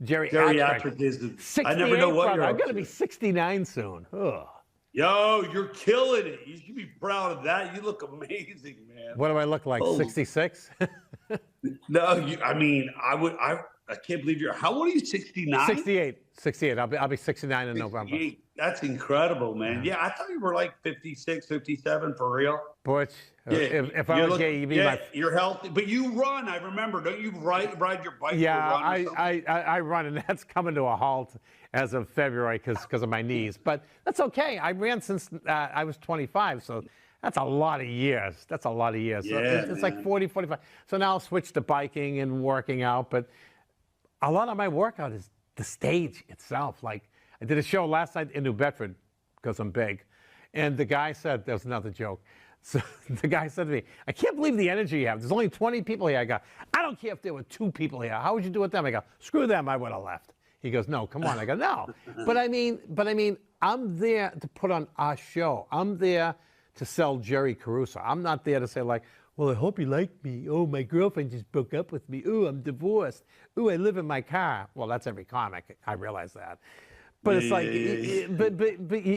Geriatricisms. I never know what you're I'm up going to to. be 69 soon. Ugh. Yo, you're killing it. You should be proud of that. You look amazing, man. What do I look like? 66? No, I can't believe how old are you? 69? 68. I'll be 69 in November. That's incredible, man. Yeah, I thought you were like 56, 57 for real. Butch, Yeah, if I was gay, you'd be my... You're healthy, but you run. I remember. Don't you ride your bike? Yeah, or run or something? I run, and that's coming to a halt as of February because of my knees. But that's okay. I ran since I was 25, so that's a lot of years. That's a lot of years. So Yeah, it's like 40, 45. So now I'll switch to biking and working out, but a lot of my workout is the stage itself. Like, I did a show last night in New Bedford because I'm big, and the guy said, there was another joke. So the guy said to me, I can't believe the energy you have. There's only 20 people here. I go, I don't care if there were 2 people here. How would you do with them? I go, screw them. I would have left. He goes, no, come on. I go, no. But I mean, I'm there to put on our show. I'm there to sell Jerry Caruso. I'm not there to say like, well, I hope you like me. Oh, my girlfriend just broke up with me. Oh, I'm divorced. Oh, I live in my car. Well, that's every comic. I realize that. But it's like,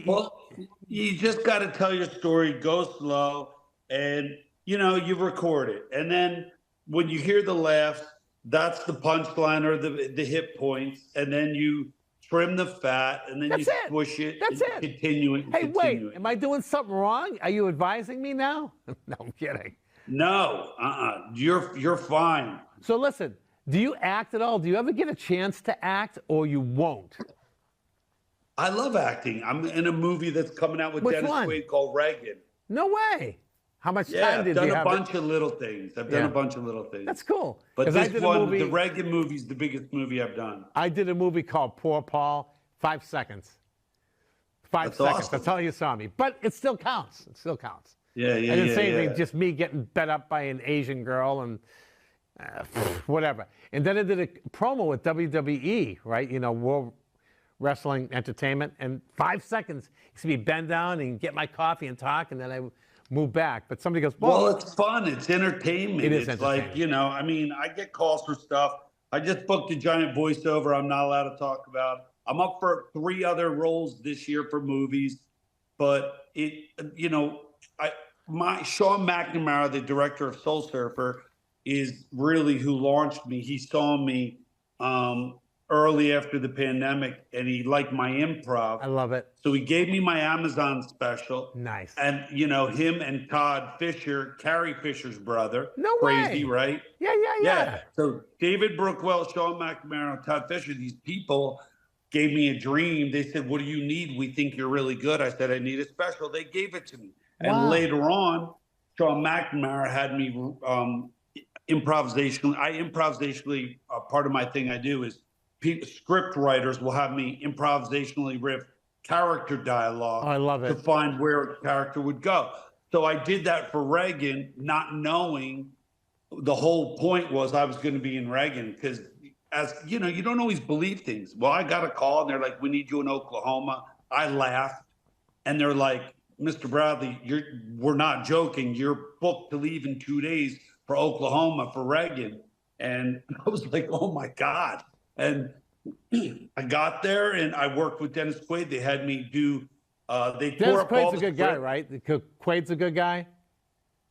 well, you just got to tell your story, go slow, and, you record it. And then when you hear the laughs, that's the punchline or the hit points. And then you trim the fat, and then That's you it. squish it. That's and it. Continue it. Hey, continue wait, it. am I doing something wrong? Are you advising me now? No, I'm kidding. No, you're fine. So listen, do you act at all? Do you ever get a chance to act, or you won't? I love acting. I'm in a movie that's coming out with Which Dennis one? Quaid called Reagan. No way. How much Yeah, time I've did done you a have? bunch of little things. I've done Yeah. a bunch of little things. That's cool. But 'Cause I this did a one, movie- the Reagan movie, is the biggest movie I've done. I did a movie called Poor Paul. 5 seconds. 5 That's seconds. awesome. That's all you saw me. But it still counts. It still counts. Yeah, yeah, I didn't yeah, say anything. yeah. Just me getting bet up by an Asian girl and whatever. And then I did a promo with WWE, right? You know, World Wrestling Entertainment. And 5 seconds, you see me bend down and get my coffee and talk, and then I move back. But somebody goes, Well, it's fun. It's entertainment. It is It's like, entertainment. you know, I mean, I get calls for stuff. I just booked a giant voiceover I'm not allowed to talk about. I'm up for 3 other roles this year for movies. But it, you know, Sean McNamara, the director of Soul Surfer, is really who launched me. He saw me early after the pandemic, and he liked my improv. I love it. So he gave me my Amazon special. Nice. And, you know, him and Todd Fisher, Carrie Fisher's brother. No Crazy, way. right? Yeah. So David Brookwell, Sean McNamara, and Todd Fisher, these people gave me a dream. They said, what do you need? We think you're really good. I said, I need a special. They gave it to me. Wow. And later on, Sean McNamara had me improvisationally, part of my thing I do is script writers will have me improvisationally riff character dialogue. Oh, I love it. To find where a character would go. So I did that for Reagan, not knowing the whole point was I was going to be in Reagan, because as you know, you don't always believe things. Well, I got a call and they're like, we need you in Oklahoma. I laughed and they're like, Mr. Bradley, we're not joking. You're booked to leave in 2 days for Oklahoma for Reagan. And I was like, oh my God. And I got there and I worked with Dennis Quaid. They had me do, they tore Dennis up all Quaid's a the good guy, script. right? Quaid's a good guy?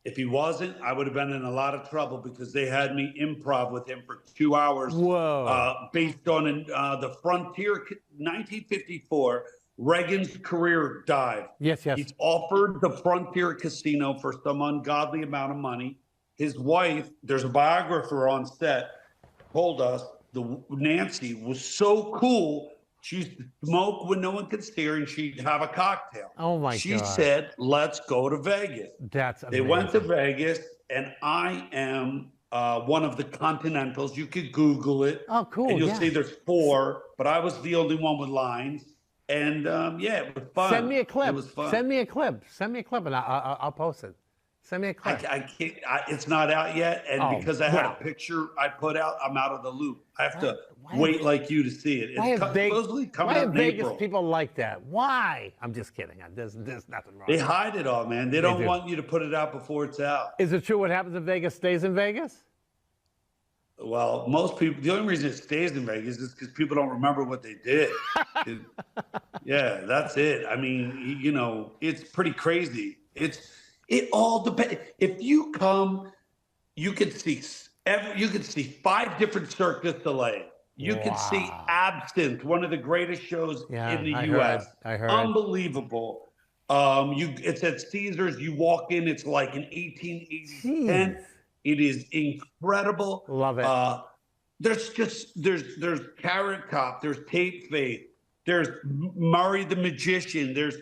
If he wasn't, I would have been in a lot of trouble because they had me improv with him for 2 hours. Whoa. Based on the Frontier, 1954, Reagan's career died. Yes. He's offered the Frontier Casino for some ungodly amount of money. His wife, there's a biographer on set, told us Nancy was so cool. She used to smoke when no one could see her, and she'd have a cocktail. Oh, my God. She said, let's go to Vegas. That's amazing. They went to Vegas, and I am one of the Continentals. You could Google it. Oh, cool. And you'll yeah. see there's 4, but I was the only one with lines. And yeah, it was fun. Send me a clip. It was fun. Send me a clip, and I'll post it. Send me a clip. I can't. It's not out yet, and because I had a picture I put out, I'm out of the loop. I have to wait like you to see it. Why It's have supposedly coming out in Vegas April. people like that? Why? I'm just kidding. There's nothing wrong. They hide it all, man. They don't do. want you to put it out before it's out. Is it true what happens in Vegas stays in Vegas? Well, most people, the only reason it stays in Vegas is because people don't remember what they did. Yeah, that's it. I mean, you know, it's pretty crazy. It all depends. If you come, you could see 5 different Cirque du Soleil. You could see Absinthe, one of the greatest shows in the U.S. I heard. Unbelievable. It's at Caesars. You walk in, it's like an 1880s tent. It is incredible. Love it. There's Carrot Top. There's Tape Faith. There's Murray the Magician. There's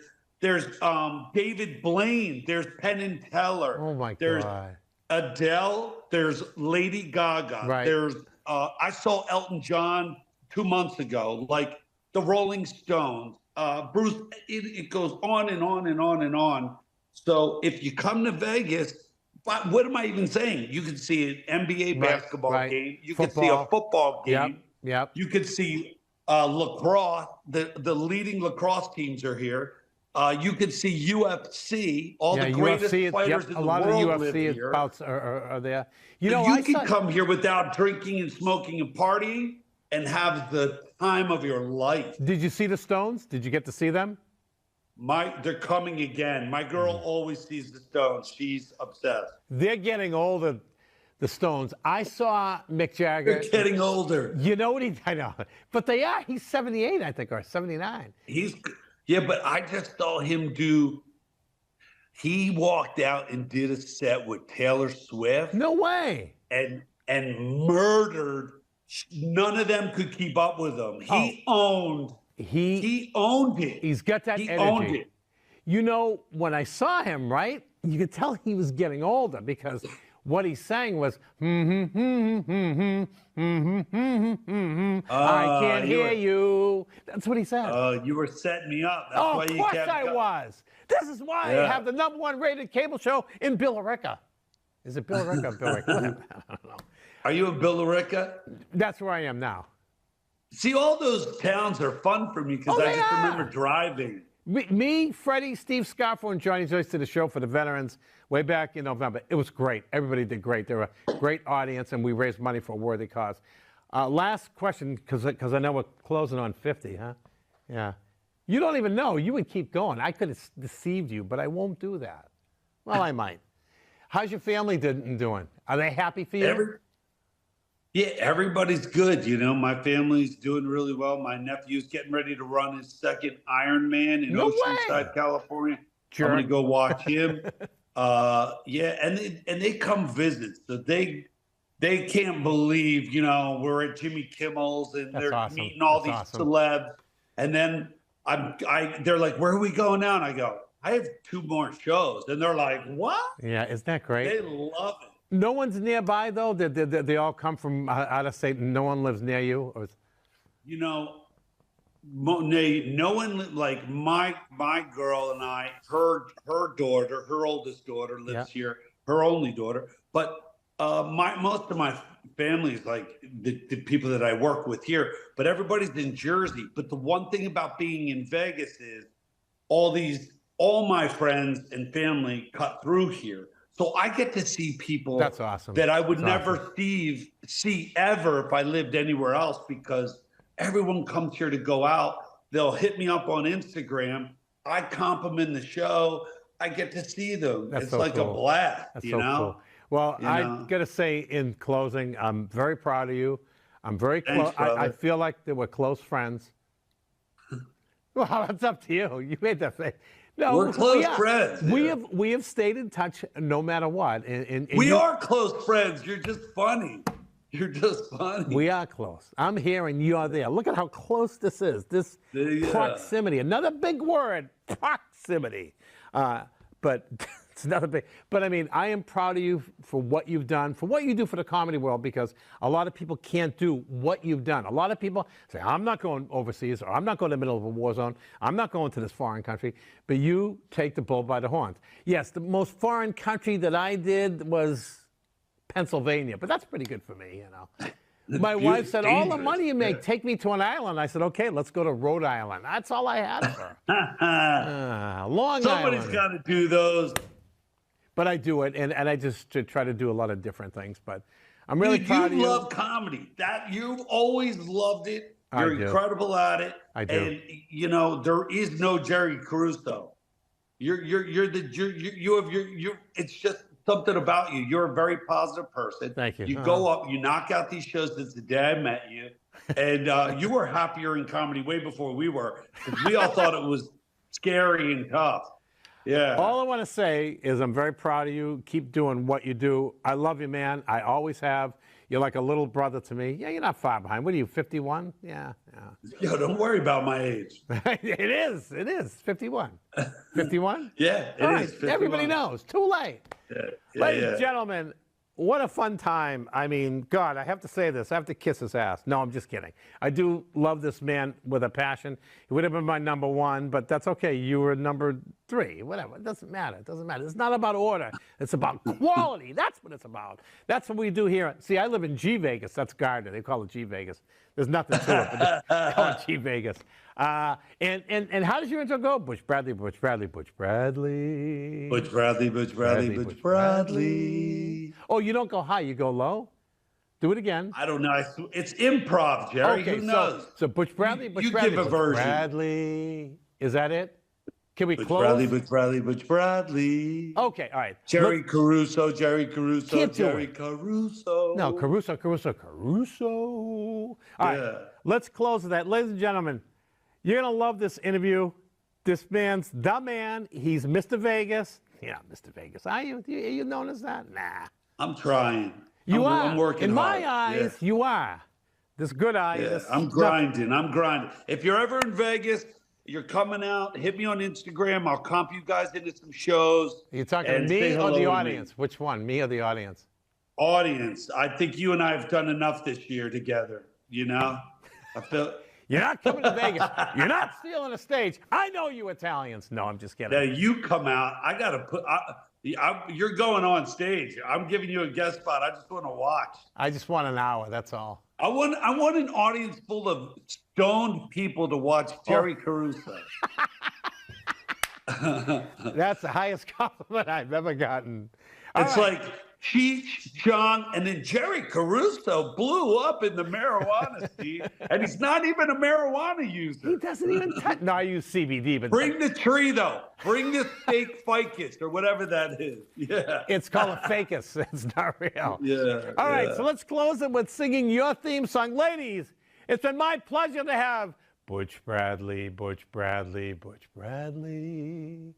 David Blaine. There's Penn and Teller. Oh my There's God. Adele. There's Lady Gaga. Right. There's I saw Elton John 2 months ago. Like the Rolling Stones. Bruce. It goes on and on and on and on. So if you come to Vegas. But what am I even saying? You could see an NBA basketball game. You could see a football game. Yep. You could see lacrosse. The leading lacrosse teams are here. You could see UFC. All the greatest fighters in the world live here. A lot of UFC bouts are there. You can come here without drinking and smoking and partying and have the time of your life. Did you see the Stones? Did you get to see them? They're coming again. My girl always sees the Stones. She's obsessed. They're getting older, the Stones. I saw Mick Jagger. They're getting older. You know what I know. But they are. He's 78, I think, or 79. But I just saw him he walked out and did a set with Taylor Swift. No way. And murdered. None of them could keep up with him. He owned it. He's got that energy. Owned it. You know, when I saw him, right, you could tell he was getting older because what he sang was, I can't hear you. That's what he said. You were setting me up. That's why you kept. Of course I was. This is why I have the #1 rated cable show in Billerica. Is it Billerica or Billerica? I don't know. Are you in Billerica? That's where I am now. See, all those towns are fun for me because I just remember driving. Me, Freddie, Steve Scarfo, and Johnny Joyce did a show for the veterans way back in November. It was great. Everybody did great. They were a great audience, and we raised money for a worthy cause. Last question, because I know we're closing on 50, huh? Yeah. You don't even know. You would keep going. I could have deceived you, but I won't do that. Well, I might. How's your family doing? Are they happy for you? Yeah, everybody's good. You know, my family's doing really well. My nephew's getting ready to run his second Ironman in Oceanside, California. Sure. I'm gonna go watch him. Yeah, and they come visit, so they can't believe, you know, we're at Jimmy Kimmel's and they're meeting all these celebs, and then they're like, where are we going now? And I go, I have 2 more shows, and they're like, what? Yeah, isn't that great? They love it. No one's nearby, though? They all come from out of state and no one lives near you? Or... You know, no one, like my girl and I, her daughter, her oldest daughter lives here, her only daughter. But most of my family is like the people that I work with here, but everybody's in Jersey. But the one thing about being in Vegas is all my friends and family cut through here. So I get to see people that I would never see ever if I lived anywhere else, because everyone comes here to go out. They'll hit me up on Instagram. I comp them in the show. I get to see them. It's like a blast, you know? Cool. Well, I got to say in closing, I'm very proud of you. I'm very close. I feel like that we're close friends. Well, it's up to you. You made that face. No, we're close friends. Yeah. We have stayed in touch no matter what. And we are close friends. You're just funny. You're just funny. We are close. I'm here and you're there. Look at how close this is. This proximity. Another big word, proximity. But it's another big. But I mean, I am proud of you for what you've done, for what you do for the comedy world, because a lot of people can't do what you've done. A lot of people say, I'm not going overseas, or I'm not going to the middle of a war zone. I'm not going to this foreign country. But you take the bull by the horns. Yes, the most foreign country that I did was Pennsylvania, but that's pretty good for me, you know. My wife said, all the money you make, take me to an island. I said, okay, let's go to Rhode Island. That's all I had for her. Long Somebody's got to do those. But I do it, and I just try to do a lot of different things. But I'm really proud of you. You love comedy. You've always loved it. You're incredible at it. I do. And, you know, there is no Jerry Caruso. It's just something about you. You're a very positive person. Thank you. You go up, you knock out these shows since the day I met you. And you were happier in comedy way before we were, because we all thought it was scary and tough. Yeah. All I want to say is I'm very proud of you. Keep doing what you do. I love you, man. I always have. You're like a little brother to me. Yeah, you're not far behind. What are you, 51? Yeah. Yo, don't worry about my age. It is 51. 51? Yeah, it is 51. Everybody knows. Too late. Ladies and gentlemen, what a fun time. I mean, God, I have to say this. I have to kiss his ass. No, I'm just kidding. I do love this man with a passion. He would have been my #1, but that's okay. You were #3. Whatever. It doesn't matter. It doesn't matter. It's not about order. It's about quality. That's what it's about. That's what we do here. See, I live in G Vegas. That's Gardner. They call it G Vegas. There's nothing to it, but they call it G Vegas. And how does your intro go? Butch Bradley, Butch Bradley, Butch Bradley. Butch Bradley, Butch Bradley, Butch Bradley. Oh, you don't go high, you go low? Do it again. I don't know. It's improv, Jerry. Okay, who knows? So Butch Bradley, Butch Bradley, Butch Bradley. Is that it? Can we close? Bradley, Butch Bradley, Butch Bradley. Okay, all right. Jerry Caruso. Can't Jerry Caruso. No, Caruso. All right, let's close with that. Ladies and gentlemen, you're going to love this interview. This man's the man. He's Mr. Vegas. You're not Mr. Vegas, are you? Are you known as that? Nah. I'm trying. I'm working in hard. my eyes, you are. This good eye. Yeah, I'm grinding. If you're ever in Vegas, you're coming out, hit me on Instagram. I'll comp you guys into some shows. You're talking to and me say or hello the to me. audience? Which one, me or the audience? Audience. I think you and I have done enough this year together. You know, I feel. You're not coming to Vegas. You're not stealing a stage. I know you Italians. No, I'm just kidding. Now you come out. I gotta put. You're going on stage. I'm giving you a guest spot. I just want to watch. I just want an hour. That's all. I want an audience full of stoned people to watch Jerry Caruso. That's the highest compliment I've ever gotten. It's like Cheech, Chong, and then Jerry Caruso blew up in the marijuana scene, and he's not even a marijuana He user. doesn't even touch. No, I use CBD, but Bring the tree, though. Bring the fake ficus or whatever that is. Yeah. it's called a facus. It's not real. Yeah. All right, yeah. so let's close it with singing your theme song. Ladies, it's been my pleasure to have Butch Bradley, Butch Bradley, Butch Bradley.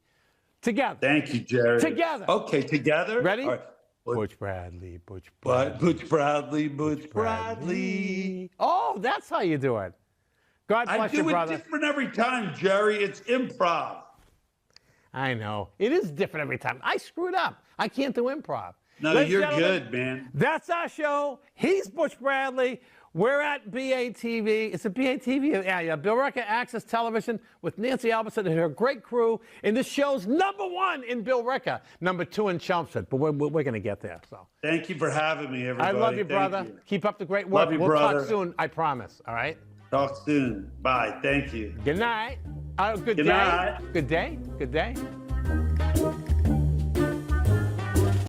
Together. Thank you, Jerry. Together. Okay, together. Ready? All right. Butch Bradley, Butch Bradley. Butch Bradley, Butch Bradley. Oh, that's how you do it. God I bless you, do it brother. different every time, Jerry. It's improv. I know. It is different every time. I screwed up. I can't do improv. No, Ladies and you're gentlemen, good, man. That's our show. He's Butch Bradley. We're at BATV. It's a BATV. Yeah. Bill Recca Access Television with Nancy Albertson and her great crew. And this show's #1 in Bill Recca, #2 in Chelmsford. But we're going to get there. So Thank you for having me, everybody. I love you, Thank brother. you. Keep up the great work. Love you, we'll brother. talk soon. I promise. All right. Talk soon. Bye. Thank you. Good night. Good Good day. night. Good day. Good day.